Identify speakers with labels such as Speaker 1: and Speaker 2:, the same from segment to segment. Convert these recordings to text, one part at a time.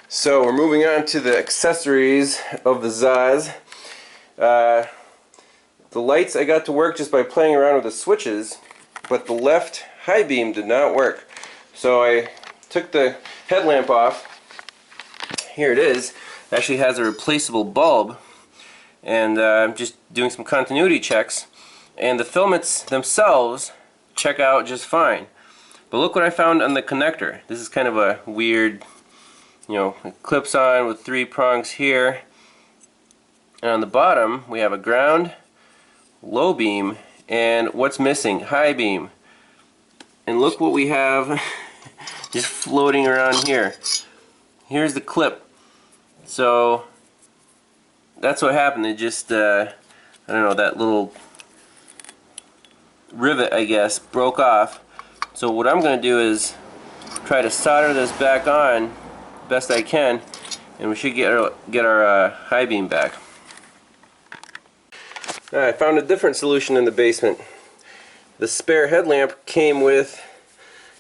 Speaker 1: So we're moving on to the accessories of the ZAZ. The lights I got to work just by playing around with the switches, but the left high beam did not work. So I took the headlamp off. Here it is. It actually has a replaceable bulb, and I'm just doing some continuity checks, and the filaments themselves check out just fine. But look what I found on the connector. This is kind of a weird, it clips on with 3 prongs here. And on the bottom we have a ground, low beam, and what's missing? High beam. And look what we have just floating around here. Here's the clip. So that's what happened. It just, I don't know, that little rivet, I guess, broke off. So what I'm going to do is try to solder this back on best I can, and we should get our high beam back. I found a different solution in the basement. The spare headlamp came with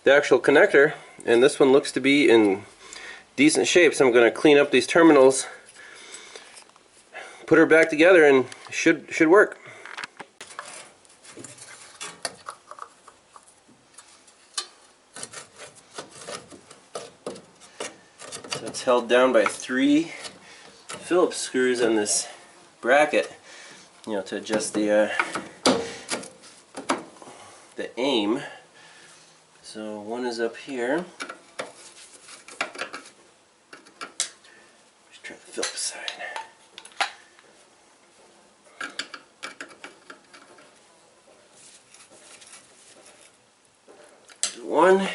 Speaker 1: the actual connector, and this one looks to be in decent shape, so I'm going to clean up these terminals, put her back together, and should work. So it's held down by 3 Phillips screws on this bracket, to adjust the aim. So one is up here. Let's try the Phillips side. One.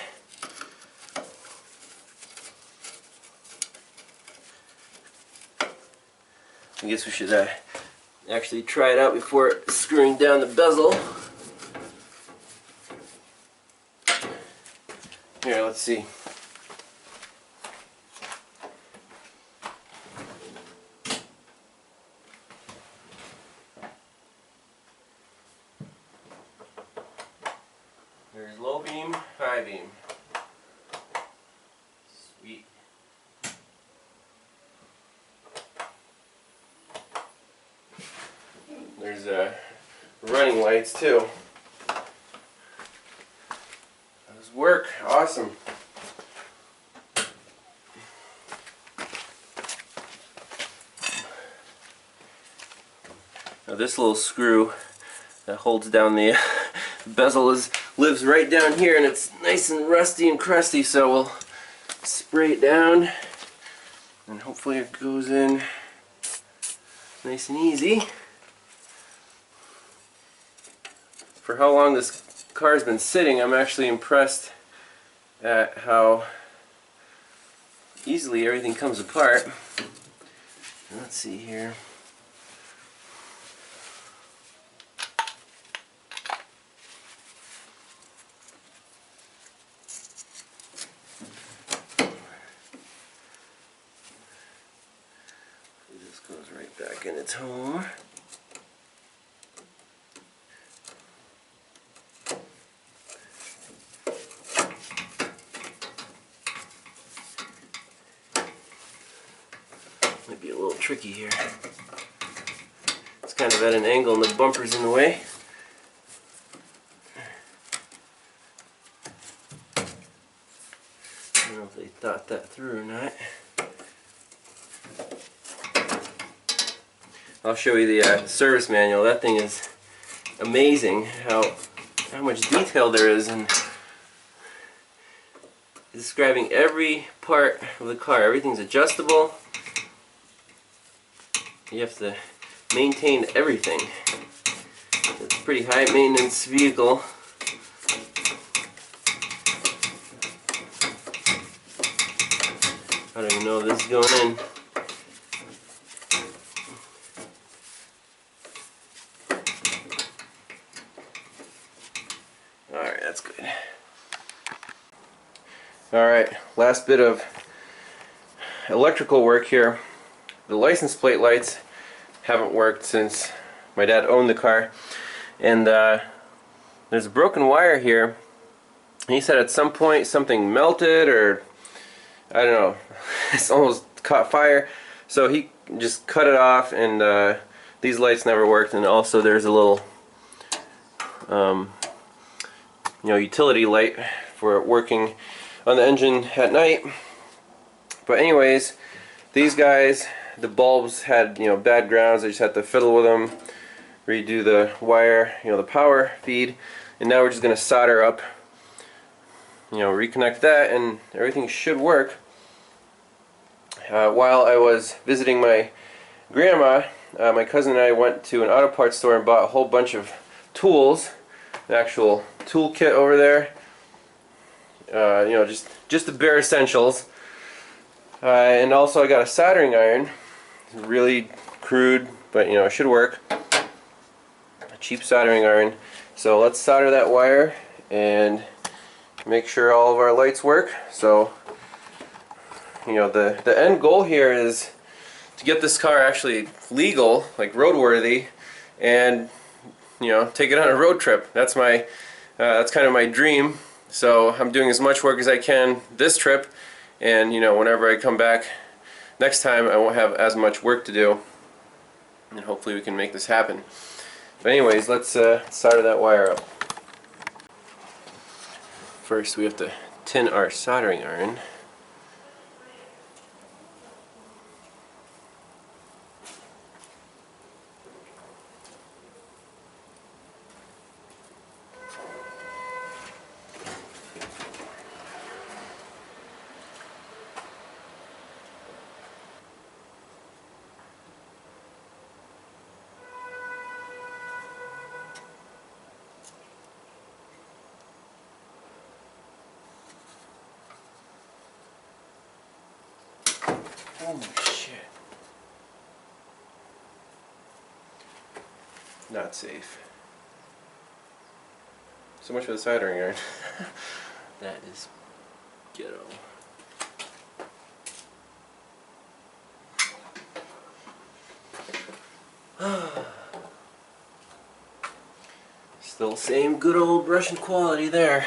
Speaker 1: I guess we should actually try it out before screwing down the bezel. Here, let's see. There's low beam, high beam. Sweet. There's running lights too. Those work. Awesome. Now this little screw that holds down the bezel lives right down here, and it's nice and rusty and crusty, so we'll spray it down and hopefully it goes in nice and easy. For how long this car's been sitting, I'm actually impressed at how easily everything comes apart. Let's see here. This goes right back in its home. Might be a little tricky here. It's kind of at an angle and the bumper's in the way. I don't know if they thought that through or not. I'll show you the service manual. That thing is amazing how much detail there is in describing every part of the car. Everything's adjustable. You have to maintain everything. It's a pretty high maintenance vehicle. I don't even know if this is going in. Alright, that's good. Alright, last bit of electrical work here. The license plate lights haven't worked since my dad owned the car, and there's a broken wire here. He said at some point something melted, or I don't know, it's almost caught fire. So he just cut it off, and these lights never worked. And also there's a little utility light for working on the engine at night. But anyways, these guys, the bulbs had bad grounds. I just had to fiddle with them, redo the wire, the power feed, and now we're just gonna solder up, reconnect that, and everything should work. While I was visiting my grandma, my cousin and I went to an auto parts store and bought a whole bunch of tools, an actual tool kit over there. Just the bare essentials. And also I got a soldering iron, really crude, but it should work. A cheap soldering iron. So let's solder that wire and make sure all of our lights work. So the end goal here is to get this car actually legal, like roadworthy, and take it on a road trip. That's my that's kind of my dream. So I'm doing as much work as I can this trip, and whenever I come back next time, I won't have as much work to do, and hopefully we can make this happen. But anyways, let's solder that wire up. First we have to tin our soldering iron. Oh shit. Not safe. So much for the soldering iron. That is ghetto. Still same good old Russian quality there.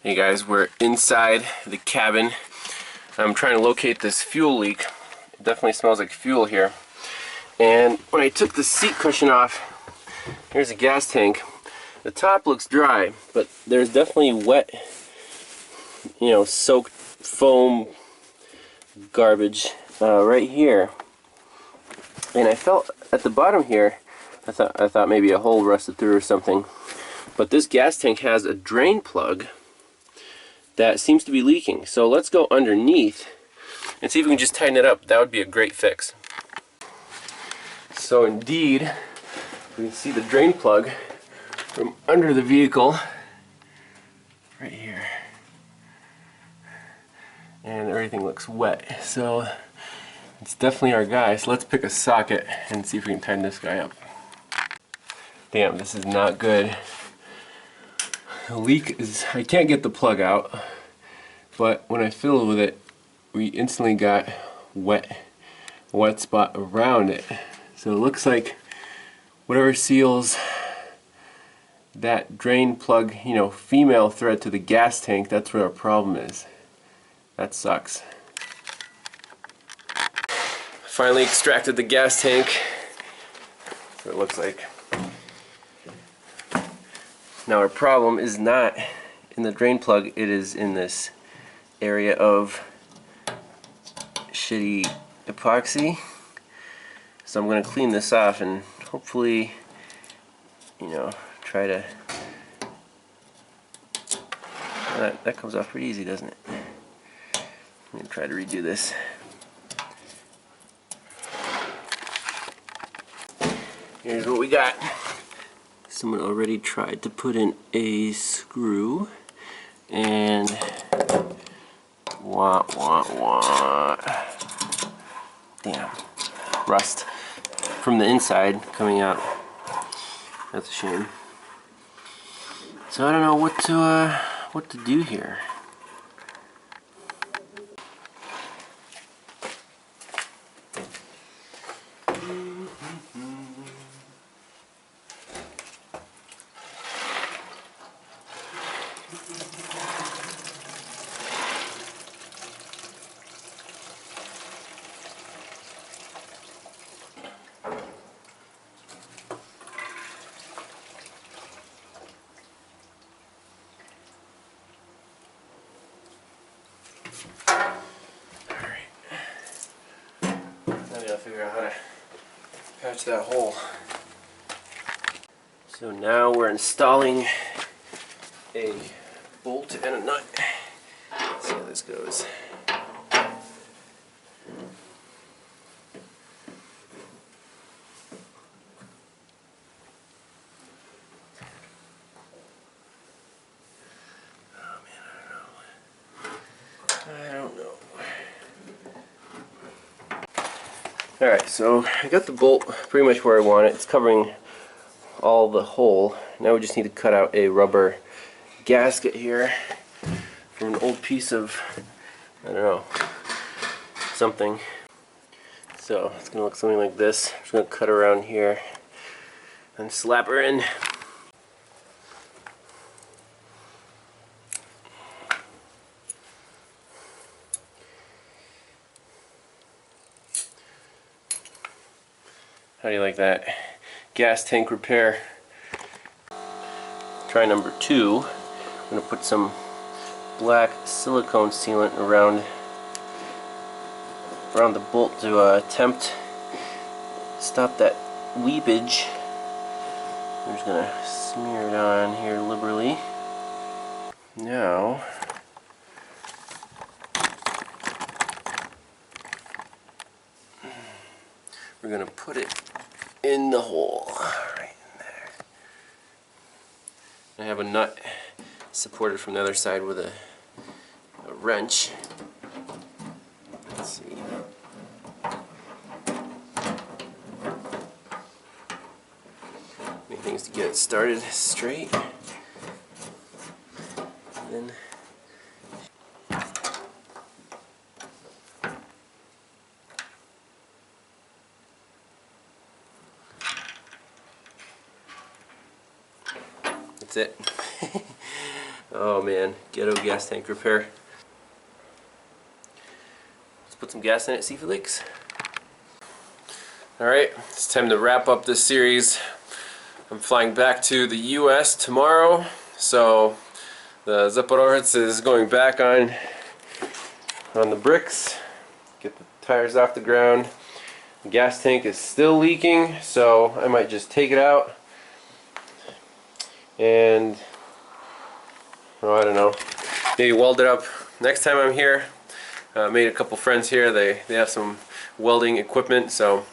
Speaker 1: Hey guys, we're inside the cabin. I'm trying to locate this fuel leak. It definitely smells like fuel here. And when I took the seat cushion off, here's a gas tank. The top looks dry, but there's definitely wet, soaked foam garbage right here. And I felt at the bottom here, I thought maybe a hole rusted through or something. But this gas tank has a drain plug that seems to be leaking. So let's go underneath and see if we can just tighten it up. That would be a great fix. So indeed, we can see the drain plug from under the vehicle right here. And everything looks wet. So it's definitely our guy. So let's pick a socket and see if we can tighten this guy up. Damn, this is not good. The leak is, I can't get the plug out, but when I fiddled with it, we instantly got a wet spot around it. So it looks like whatever seals that drain plug, female thread to the gas tank, that's where our problem is. That sucks. Finally extracted the gas tank. So it looks like. Now our problem is not in the drain plug, it is in this area of shitty epoxy. So I'm going to clean this off and hopefully, try to... That comes off pretty easy, doesn't it? I'm going to try to redo this. Here's what we got. Someone already tried to put in a screw, and damn, rust from the inside coming out. That's a shame. So I don't know what to do here. Gotta figure out how to patch that hole. So now we're installing a bolt and a nut. Let's see how this goes. I don't know. Alright, so I got the bolt pretty much where I want it. It's covering all the hole. Now we just need to cut out a rubber gasket here from an old piece of, I don't know, something. So it's going to look something like this. I'm just going to cut around here and slap her in. How do you like that? Gas tank repair. Try number 2. I'm going to put some black silicone sealant around the bolt to attempt to stop that weepage. I'm just going to smear it on here liberally. Now we're going to put it in the hole, right in there. I have a nut supported from the other side with a wrench. Let's see. Make things to get it started straight. And then that's it. Oh man, ghetto gas tank repair. Let's put some gas in it, see if it leaks. Alright, it's time to wrap up this series. I'm flying back to the US tomorrow, so the Zaporožec is going back on the bricks, get the tires off the ground. The gas tank is still leaking, so I might just take it out and, oh, I don't know, maybe weld it up next time I'm here. Made a couple friends here, they have some welding equipment, so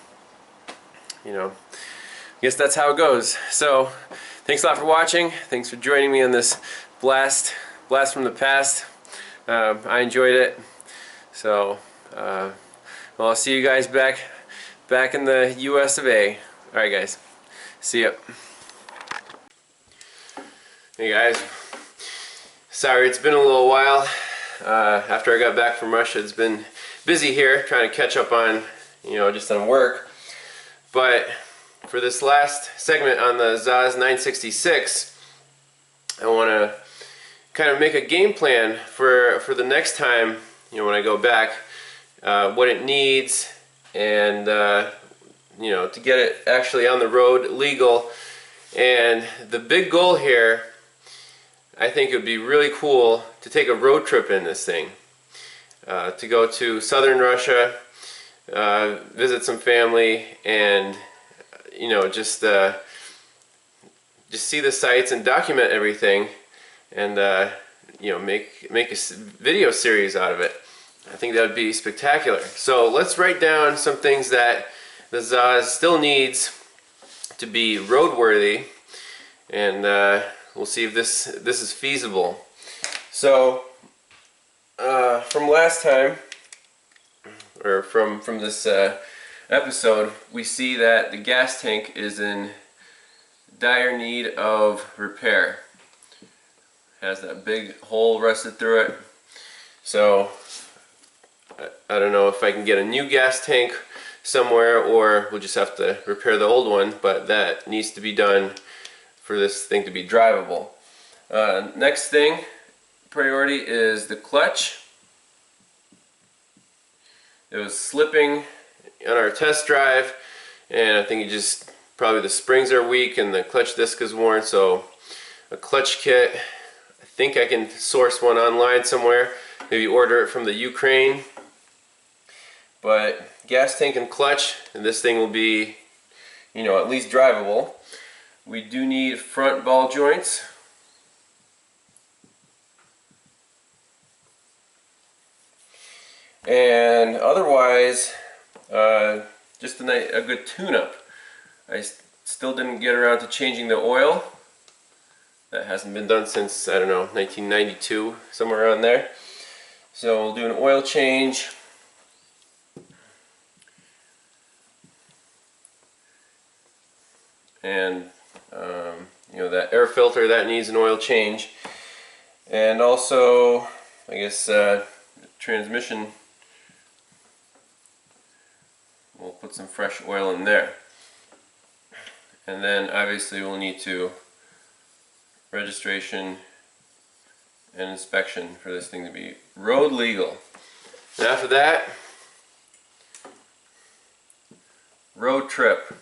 Speaker 1: you know, I guess that's how it goes. So thanks a lot for watching, thanks for joining me on this blast from the past. I enjoyed it, so well, I'll see you guys back in the US of A. Alright guys, see ya. Hey guys, sorry it's been a little while. After I got back from Russia, it's been busy here trying to catch up on, you know, just on work. But for this last segment on the ZAZ 966, I want to kind of make a game plan for the next time, you know, when I go back, what it needs, and you know, to get it actually on the road legal. And the big goal here, I think it would be really cool to take a road trip in this thing, to go to southern Russia, visit some family, and you know, just see the sights and document everything, and you know, make a video series out of it. I think that would be spectacular. So let's write down some things that the ZAZ still needs to be roadworthy, and we'll see if this is feasible. So from last time, or from this episode, we see that the gas tank is in dire need of repair. Has that big hole rusted through it. So I don't know if I can get a new gas tank somewhere, or we'll just have to repair the old one, but that needs to be done for this thing to be drivable. Next thing, priority, is the clutch. It was slipping on our test drive, and I think probably the springs are weak and the clutch disc is worn, so a clutch kit. I think I can source one online somewhere, maybe order it from the Ukraine, but gas tank and clutch, and this thing will be, you know, at least drivable. We do need front ball joints. And otherwise, just a good tune-up. I still didn't get around to changing the oil. That hasn't been done since, I don't know, 1992, somewhere around there. So we'll do an oil change. And you know, that air filter, that needs an oil change. And also, I guess, transmission, we'll put some fresh oil in there. And then obviously we'll need to registration and inspection for this thing to be road legal. And after that, road trip.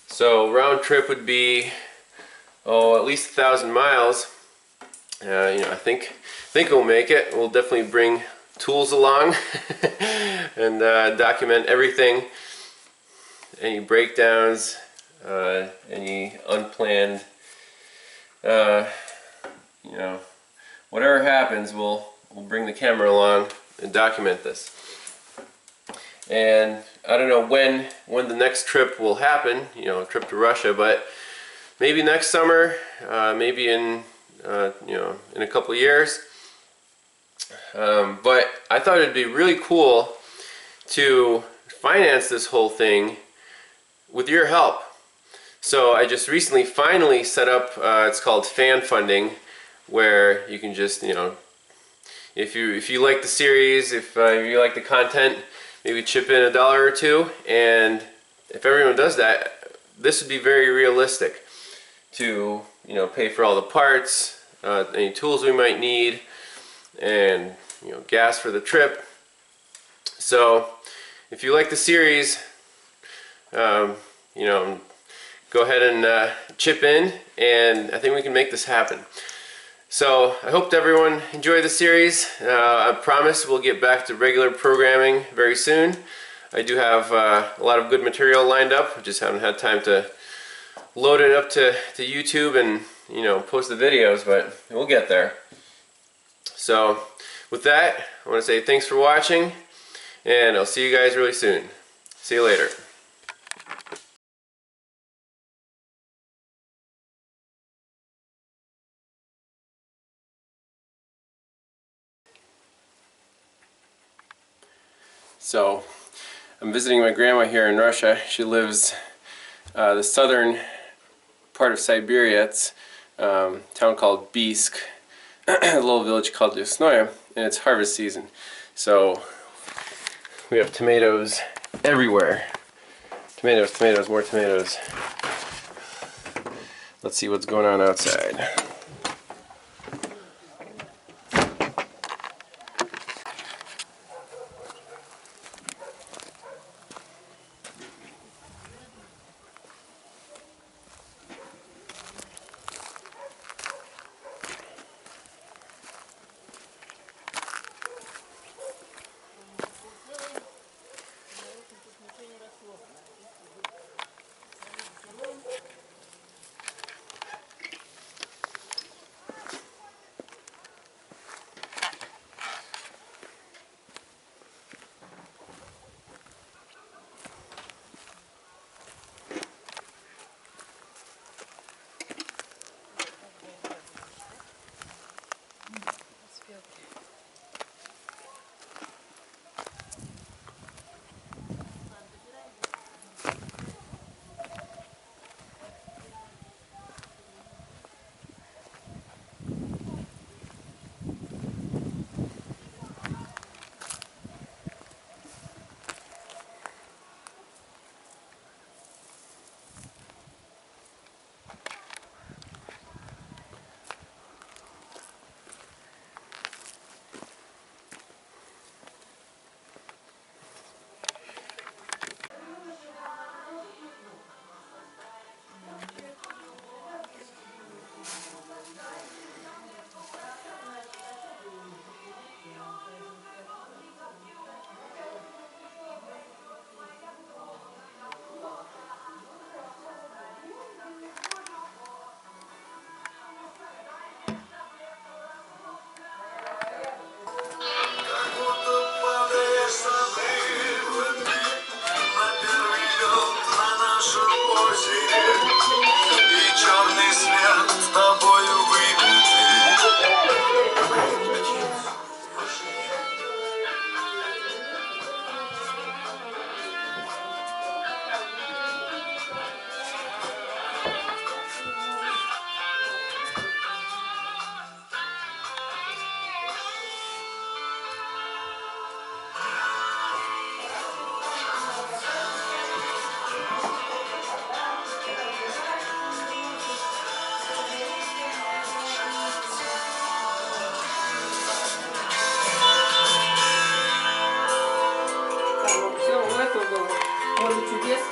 Speaker 1: So round trip would be, oh, at least 1,000 miles. You know, I think we'll make it. We'll definitely bring tools along and document everything, any breakdowns, any unplanned, you know, whatever happens, we'll bring the camera along and document this. And I don't know when the next trip will happen, you know, a trip to Russia, but maybe next summer, maybe in you know, in a couple of years. But I thought it'd be really cool to finance this whole thing with your help. So I just recently finally set up, it's called fan funding, where you can just, you know, if you like the series, if you like the content, maybe chip in $1 or $2, and if everyone does that, this would be very realistic to, you know, pay for all the parts, any tools we might need, and, you know, gas for the trip. So if you like the series, you know, go ahead and chip in, and I think we can make this happen. So I hope everyone enjoyed the series. I promise we'll get back to regular programming very soon. I do have a lot of good material lined up. I just haven't had time to load it up to YouTube and, you know, post the videos, but we'll get there. So with that, I want to say thanks for watching, and I'll see you guys really soon. See you later. So I'm visiting my grandma here in Russia. She lives the southern part of Siberia. It's a town called Bisk, a little village called Yasnoya, and it's harvest season. So we have tomatoes everywhere. Tomatoes, tomatoes, more tomatoes. Let's see what's going on outside.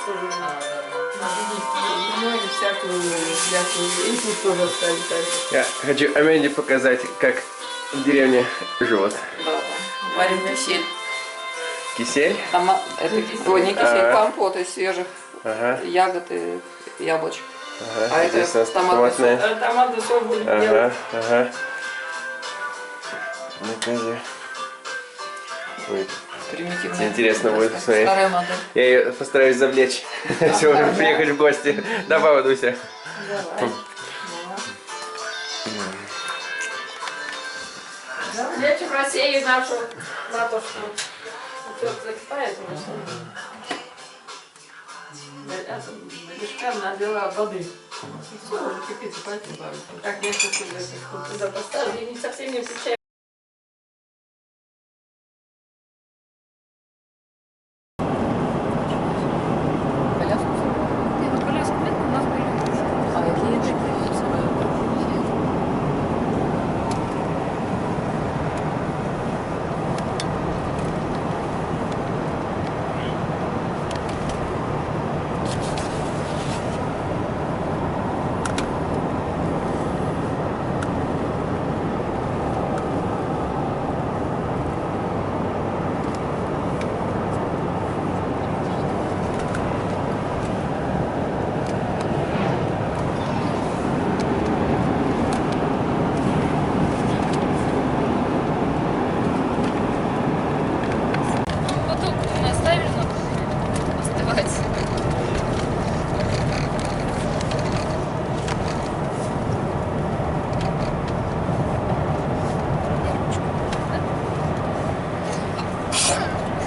Speaker 2: тоже ну, и всякую и тут тоже стали так.
Speaker 1: Я хочу Аменде показать, как в деревне живут.
Speaker 2: Да, да. Варим кисель.
Speaker 1: Кисель?
Speaker 2: Это ой, не кисель, компот из свежих ягод и яблочек.
Speaker 1: Ага.
Speaker 2: А
Speaker 1: Здесь
Speaker 2: это
Speaker 1: у нас
Speaker 2: томатный
Speaker 1: томатная.
Speaker 2: суп. Томатный суп будет делать.
Speaker 1: Ага. Ну-ка. Ой,
Speaker 2: Примитивная.
Speaker 1: интересно будет посмотреть.
Speaker 2: Старая модель.
Speaker 1: Я ее постараюсь завлечь. Сегодня приехать в гости. Да, папа, Дуся?
Speaker 2: Давай. Завлечь в России нашу матушку. Все закипает у нас. Лишка налила воды. Все, уже кипит, пойти. Так, несколько секунд туда поставили, не совсем не включаем.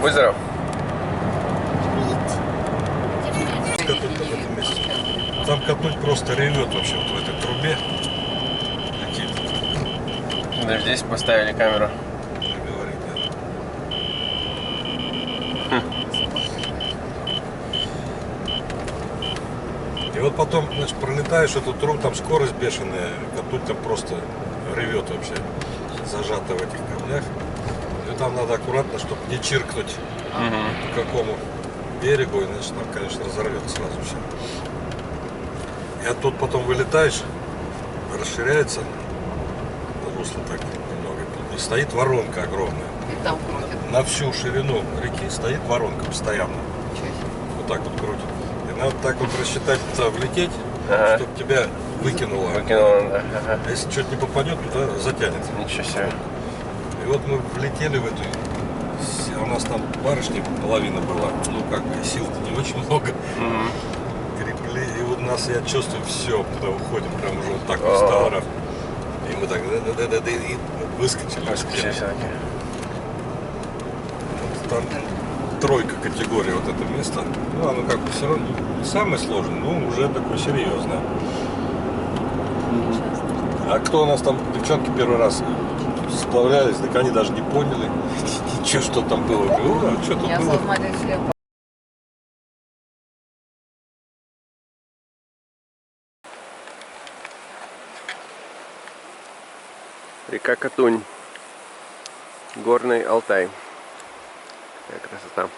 Speaker 1: Будь здоров.
Speaker 3: Там копнуть просто ревет вообще вот в этой трубе.
Speaker 1: Даже здесь поставили камеру.
Speaker 3: И вот потом, значит, пролетаешь эту трубу, там скорость бешеная, копнуть там просто ревет вообще, зажато в этих камнях. И там надо аккуратно, чтобы не чиркнуть по какому берегу, иначе там, конечно, разорвет сразу все. И оттуда потом вылетаешь, расширяется русло так немного, и стоит воронка огромная.
Speaker 2: И там крутит.
Speaker 3: На всю ширину реки стоит воронка постоянно. Вот так вот крутит. И надо так вот рассчитать, туда влететь, чтобы тебя выкинуло.
Speaker 1: Да.
Speaker 3: А если что-то не попадет, туда затянет.
Speaker 1: Ничего себе.
Speaker 3: И вот мы влетели в эту, а у нас там барышни половина была, ну как, сил-то не очень много. Крепли, и вот нас, я чувствую, все, туда уходим, прям уже вот так вот стало. И мы так, и выскочили.
Speaker 1: Выскочили все-таки.
Speaker 3: Там тройка категория вот это место. Ну, оно как бы все равно не самое сложное, но уже такое серьезное. А кто у нас там, девчонки первый раз сплавлялись, так они даже не поняли, ничего, что там было. А что тут было?
Speaker 1: Река Катунь. Горный Алтай. Какая красота.